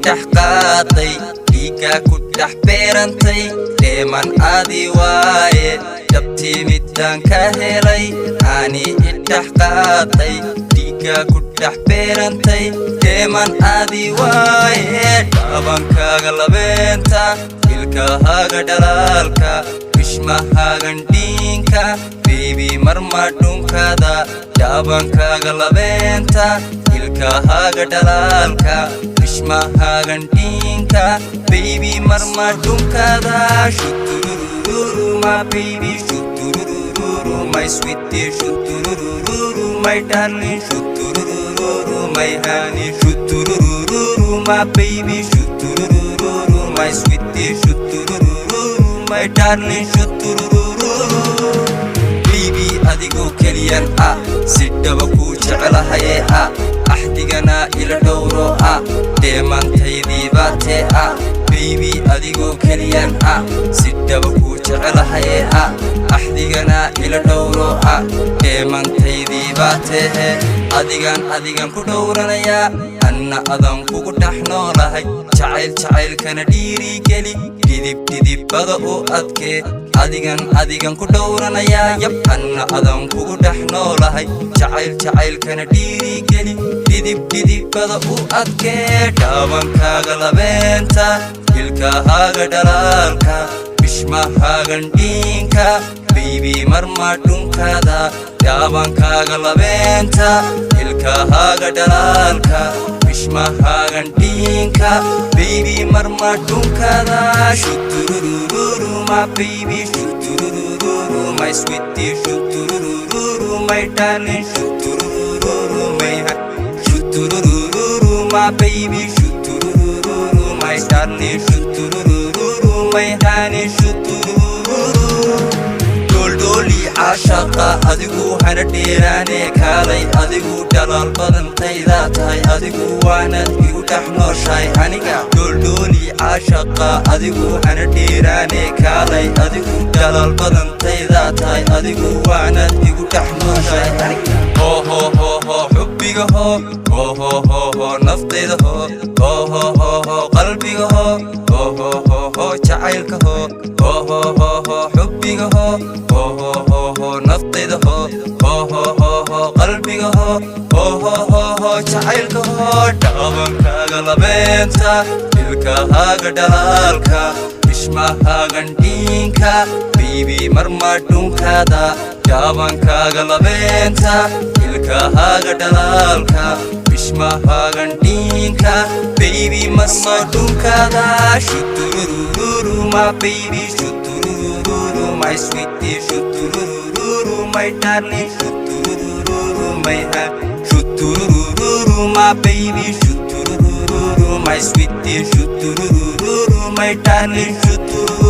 idhaxqaaday dhiigaa ku dhex beerantay dheeman adi waaye dhabtii midaan ka helay ani idhaxqaaday dhiigaa ku dhex beerantay dheeman adi waaye dhaabankaaga labeenta ilkahaaga dhalaalka bishmahaagan dhiinka baby marma dhunkada dhaabankaaga labeenta ilkahaaga dhalaalka bishmahaagan dhiinka baby marma dhunkada shuturururu my baby shuturururu my sweetie shuturururu my darling shuturururu my honey shuturururu my baby shuturururu my sweetie shuturururu my darling shuturururu baby adigo keliyan sidaba ku jecelahaye axdigana ila dhowro dheemantaydii baatee baby adigo keliyan sidaba ku jecelahaye axdigana ila dhowro dheemantaydii baatee adigan ku dhowranaya anna adan kugu dhex noolahay jacaylkana dhiirigeli dhidibada u adkee adigan ku dhowranaya yab anna adan kugu dhex noolahay jacaylkana dhiirigeli dhidibada u adkee dhaabankaaga labeenta ilkahaaga dhalaalka bishmahaagan dhiinka baby marma dhunkada dhaabankaaga labeenta ilkahaaga dhalaalka bishmahaagan dhiinka baby marma dhunkada shuturururu my baby shuturururu my sweetie shuturururu my darling shuturururu my shuturururu my baby shuturururu my darling shuturururu my honey shuturururu doldoli caashaqa adigu hana dheeraane kaalay adigu dhalaal badantayda tahay adigu waanad igu dhex nooshahay aniga doldoli caashaqa adigu hana dheeraane kaalay adigu dhalaal badantayda tahay adigu waanad igu dhex nooshahay aniga ho xubbiga ho naftayda ho qalbiga ho jacaylka ho xubbiga ho naftayda ho qalbiga ho jacaylka ho dhaabankaaga labeenta ilkahaaga dhalaalka bishmahaagan dhiinka baby marma dhunkada dhaabankaaga labeenta ilkahaaga dhalaalka bishmahaagan dhiinka baby marma dhunkada shuturururu my baby shuturururu my sweetie shuturururu my darling shuturururu my shuturururu my baby shuturururu my sweetie shuturururu my darling shuturururu